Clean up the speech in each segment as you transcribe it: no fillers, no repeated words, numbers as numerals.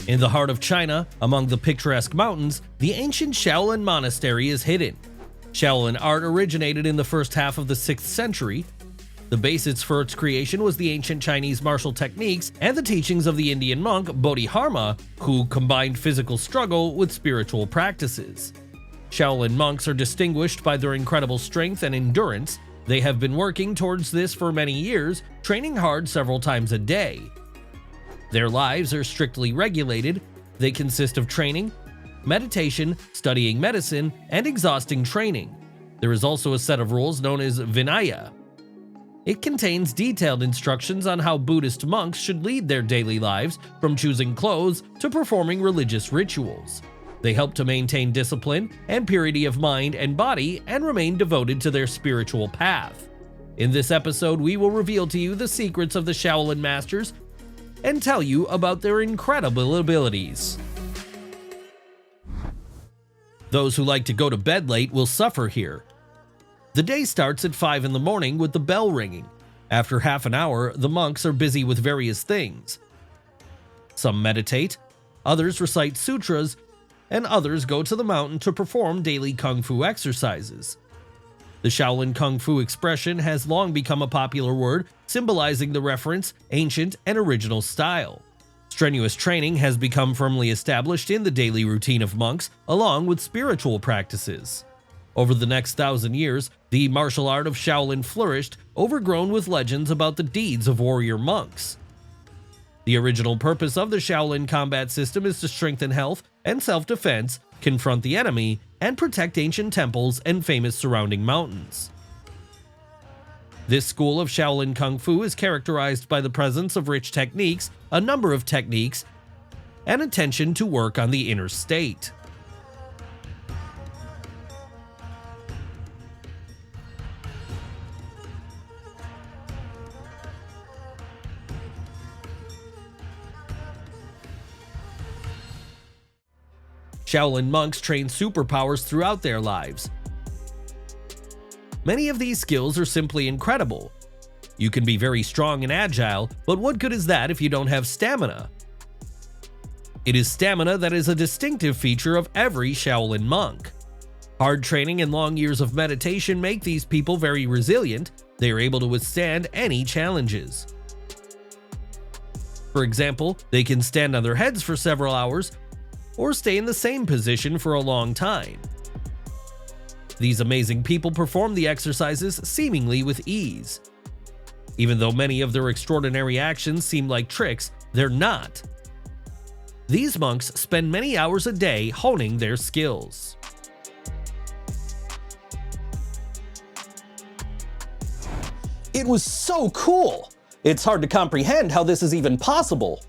In the heart of China, among the picturesque mountains, the ancient Shaolin Monastery is hidden. Shaolin art originated in the first half of the 6th century. The basis for its creation was the ancient Chinese martial techniques and the teachings of the Indian monk Bodhidharma, who combined physical struggle with spiritual practices. Shaolin monks are distinguished by their incredible strength and endurance. They have been working towards this for many years, training hard several times a day. Their lives are strictly regulated. They consist of training, meditation, studying medicine, and exhausting training. There is also a set of rules known as Vinaya. It contains detailed instructions on how Buddhist monks should lead their daily lives, from choosing clothes to performing religious rituals. They help to maintain discipline and purity of mind and body and remain devoted to their spiritual path. In this episode, we will reveal to you the secrets of the Shaolin Masters and tell you about their incredible abilities. Those who like to go to bed late will suffer here. The day starts at 5 in the morning with the bell ringing. After half an hour, the monks are busy with various things. Some meditate, others recite sutras, and others go to the mountain to perform daily kung fu exercises. The Shaolin Kung Fu expression has long become a popular word, symbolizing the reference, ancient, and original style. Strenuous training has become firmly established in the daily routine of monks, along with spiritual practices. Over the next 1,000 years, the martial art of Shaolin flourished, overgrown with legends about the deeds of warrior monks. The original purpose of the Shaolin combat system is to strengthen health and self-defense, confront the enemy, and protect ancient temples and famous surrounding mountains. This school of Shaolin Kung Fu is characterized by the presence of rich techniques, a number of techniques, and attention to work on the inner state. Shaolin monks train superpowers throughout their lives. Many of these skills are simply incredible. You can be very strong and agile, but what good is that if you don't have stamina? It is stamina that is a distinctive feature of every Shaolin monk. Hard training and long years of meditation make these people very resilient. They are able to withstand any challenges. For example, they can stand on their heads for several hours, or stay in the same position for a long time. These amazing people perform the exercises seemingly with ease. Even though many of their extraordinary actions seem like tricks, they're not. These monks spend many hours a day honing their skills. It was so cool! It's hard to comprehend how this is even possible.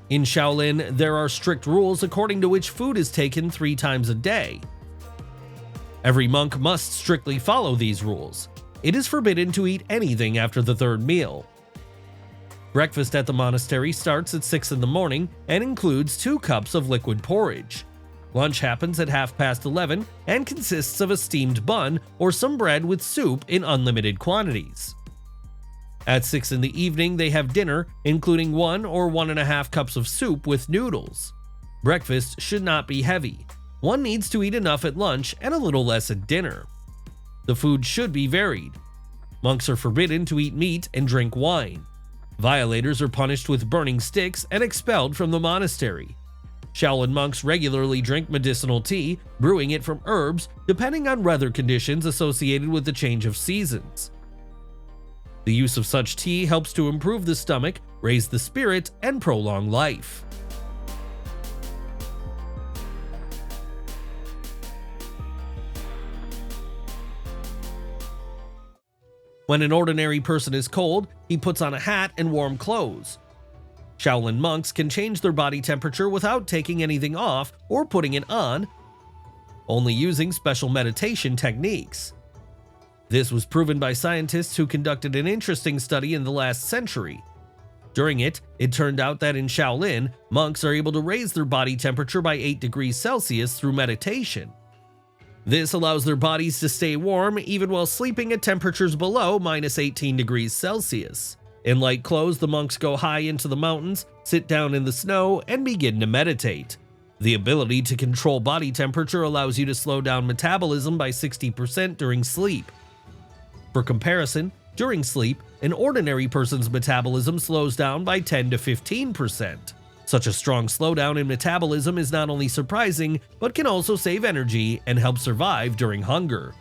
In Shaolin, there are strict rules according to which food is taken 3 times a day. Every monk must strictly follow these rules. It is forbidden to eat anything after the 3rd meal. Breakfast at the monastery starts at 6 in the morning and includes 2 cups of liquid porridge. Lunch happens at 11:30 and consists of a steamed bun or some bread with soup in unlimited quantities. At 6 in the evening, they have dinner, including 1 or 1.5 cups of soup with noodles. Breakfast should not be heavy. One needs to eat enough at lunch and a little less at dinner. The food should be varied. Monks are forbidden to eat meat and drink wine. Violators are punished with burning sticks and expelled from the monastery. Shaolin monks regularly drink medicinal tea, brewing it from herbs, depending on weather conditions associated with the change of seasons. The use of such tea helps to improve the stomach, raise the spirit, and prolong life. When an ordinary person is cold, he puts on a hat and warm clothes. Shaolin monks can change their body temperature without taking anything off or putting it on, only using special meditation techniques. This was proven by scientists who conducted an interesting study in the last century. During it, it turned out that in Shaolin, monks are able to raise their body temperature by 8 degrees Celsius through meditation. This allows their bodies to stay warm even while sleeping at temperatures below -18 degrees Celsius. In light clothes, the monks go high into the mountains, sit down in the snow, and begin to meditate. The ability to control body temperature allows you to slow down metabolism by 60% during sleep. For comparison, during sleep, an ordinary person's metabolism slows down by 10 to 15%. Such a strong slowdown in metabolism is not only surprising, but can also save energy and help survive during hunger.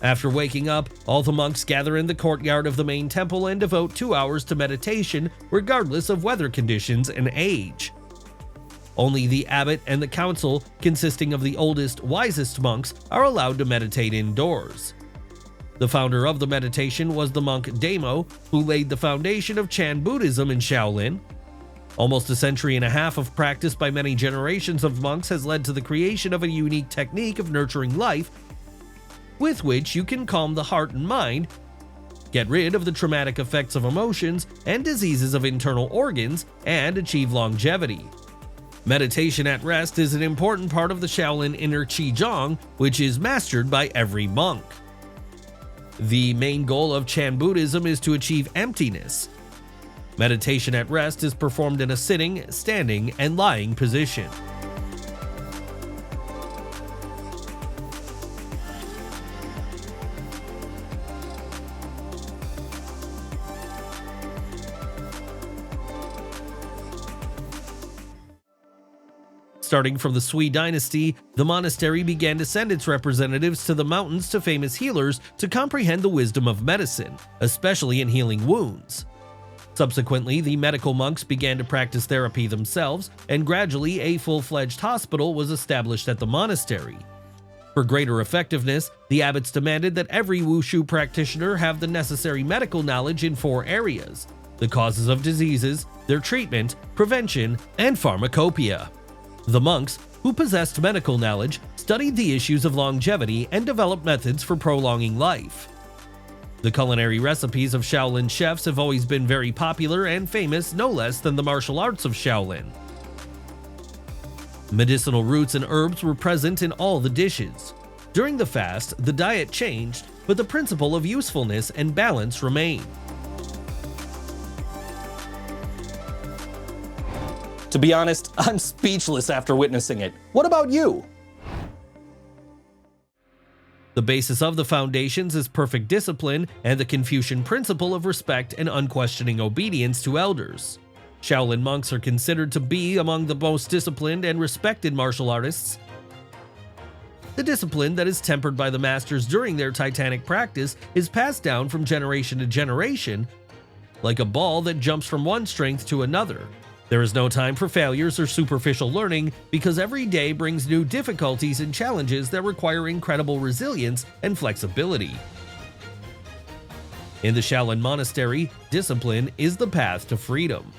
After waking up, all the monks gather in the courtyard of the main temple and devote 2 hours to meditation, regardless of weather conditions and age. Only the abbot and the council, consisting of the oldest, wisest monks, are allowed to meditate indoors. The founder of the meditation was the monk Damo, who laid the foundation of Chan Buddhism in Shaolin. Almost a century and a half of practice by many generations of monks has led to the creation of a unique technique of nurturing life, with which you can calm the heart and mind, get rid of the traumatic effects of emotions and diseases of internal organs, and achieve longevity. Meditation at rest is an important part of the Shaolin inner Qigong, which is mastered by every monk. The main goal of Chan Buddhism is to achieve emptiness. Meditation at rest is performed in a sitting, standing, and lying position. Starting from the Sui dynasty, the monastery began to send its representatives to the mountains to famous healers to comprehend the wisdom of medicine, especially in healing wounds. Subsequently, the medical monks began to practice therapy themselves, and gradually a full-fledged hospital was established at the monastery. For greater effectiveness, the abbots demanded that every wushu practitioner have the necessary medical knowledge in 4 areas: the causes of diseases, their treatment, prevention, and pharmacopoeia. The monks, who possessed medical knowledge, studied the issues of longevity and developed methods for prolonging life. The culinary recipes of Shaolin chefs have always been very popular and famous, no less than the martial arts of Shaolin. Medicinal roots and herbs were present in all the dishes. During the fast, the diet changed, but the principle of usefulness and balance remained. To be honest, I'm speechless after witnessing it. What about you? The basis of the foundations is perfect discipline and the Confucian principle of respect and unquestioning obedience to elders. Shaolin monks are considered to be among the most disciplined and respected martial artists. The discipline that is tempered by the masters during their titanic practice is passed down from generation to generation, like a ball that jumps from one strength to another. There is no time for failures or superficial learning because every day brings new difficulties and challenges that require incredible resilience and flexibility. In the Shaolin Monastery, discipline is the path to freedom.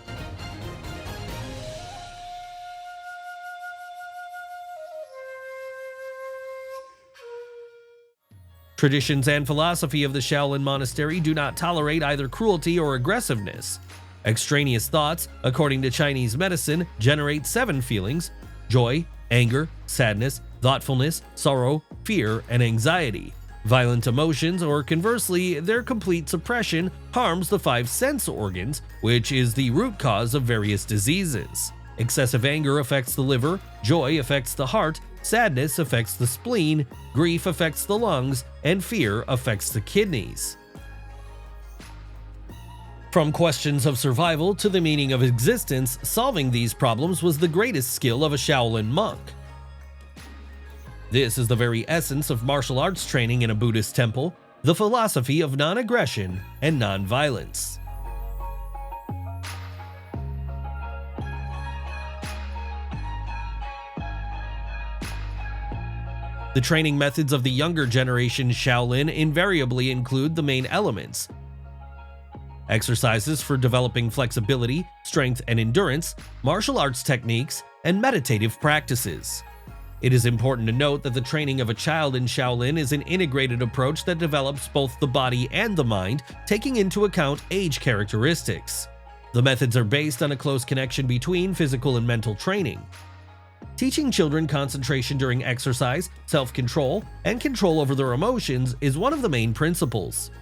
Traditions and philosophy of the Shaolin Monastery do not tolerate either cruelty or aggressiveness. Extraneous thoughts, according to Chinese medicine, generate 7 feelings: joy, anger, sadness, thoughtfulness, sorrow, fear, and anxiety. Violent emotions, or conversely, their complete suppression, harms the 5 sense organs, which is the root cause of various diseases. Excessive anger affects the liver, joy affects the heart, sadness affects the spleen, grief affects the lungs, and fear affects the kidneys. From questions of survival to the meaning of existence, solving these problems was the greatest skill of a Shaolin monk. This is the very essence of martial arts training in a Buddhist temple, the philosophy of non-aggression and non-violence. The training methods of the younger generation Shaolin invariably include the main elements: exercises for developing flexibility, strength and endurance, martial arts techniques, and meditative practices. It is important to note that the training of a child in Shaolin is an integrated approach that develops both the body and the mind, taking into account age characteristics. The methods are based on a close connection between physical and mental training. Teaching children concentration during exercise, self-control, and control over their emotions is one of the main principles.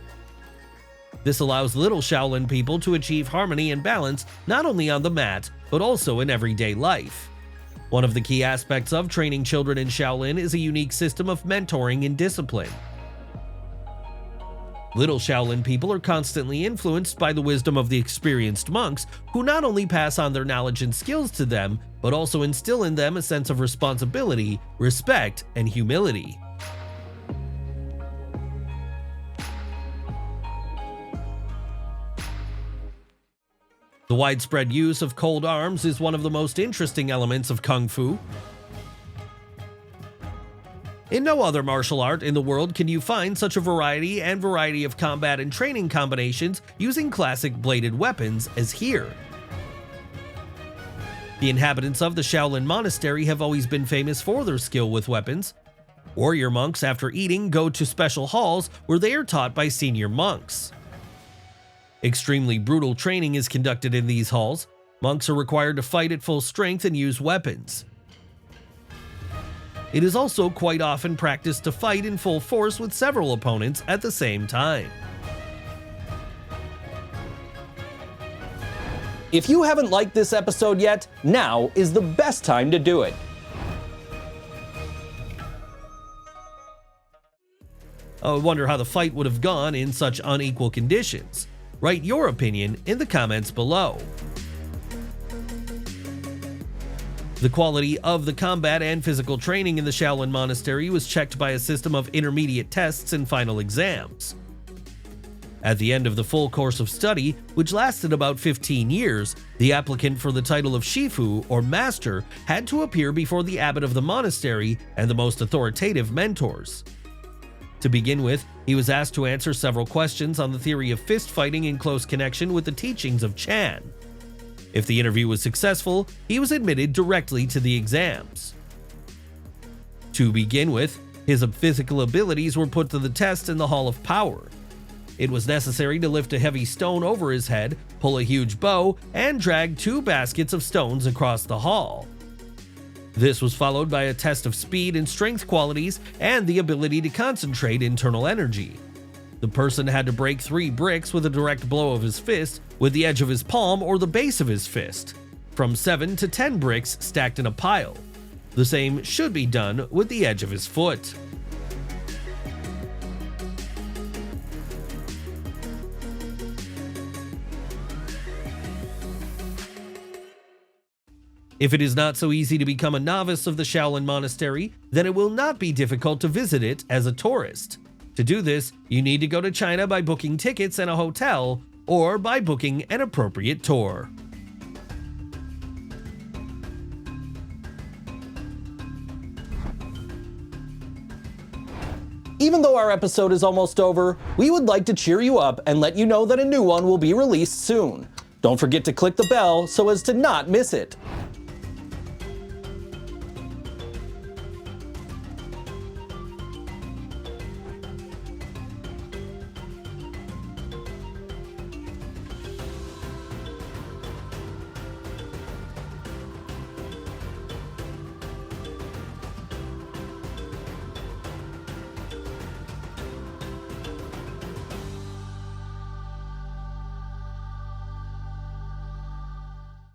This allows little Shaolin people to achieve harmony and balance not only on the mat, but also in everyday life. One of the key aspects of training children in Shaolin is a unique system of mentoring and discipline. Little Shaolin people are constantly influenced by the wisdom of the experienced monks, who not only pass on their knowledge and skills to them, but also instill in them a sense of responsibility, respect, and humility. The widespread use of cold arms is one of the most interesting elements of Kung Fu. In no other martial art in the world can you find such a variety of combat and training combinations using classic bladed weapons as here. The inhabitants of the Shaolin Monastery have always been famous for their skill with weapons. Warrior monks, after eating, go to special halls where they are taught by senior monks. Extremely brutal training is conducted in these halls. Monks are required to fight at full strength and use weapons. It is also quite often practiced to fight in full force with several opponents at the same time. If you haven't liked this episode yet, now is the best time to do it. I wonder how the fight would have gone in such unequal conditions. Write your opinion in the comments below. The quality of the combat and physical training in the Shaolin Monastery was checked by a system of intermediate tests and final exams. At the end of the full course of study, which lasted about 15 years, the applicant for the title of Shifu, or Master, had to appear before the abbot of the monastery and the most authoritative mentors. To begin with, he was asked to answer several questions on the theory of fist fighting in close connection with the teachings of Chan. If the interview was successful, he was admitted directly to the exams. To begin with, his physical abilities were put to the test in the Hall of Power. It was necessary to lift a heavy stone over his head, pull a huge bow, and drag 2 baskets of stones across the hall. This was followed by a test of speed and strength qualities and the ability to concentrate internal energy. The person had to break 3 bricks with a direct blow of his fist with the edge of his palm or the base of his fist, from 7 to 10 bricks stacked in a pile. The same should be done with the edge of his foot. If it is not so easy to become a novice of the Shaolin Monastery, then it will not be difficult to visit it as a tourist. To do this, you need to go to China by booking tickets and a hotel, or by booking an appropriate tour. Even though our episode is almost over, we would like to cheer you up and let you know that a new one will be released soon. Don't forget to click the bell so as to not miss it.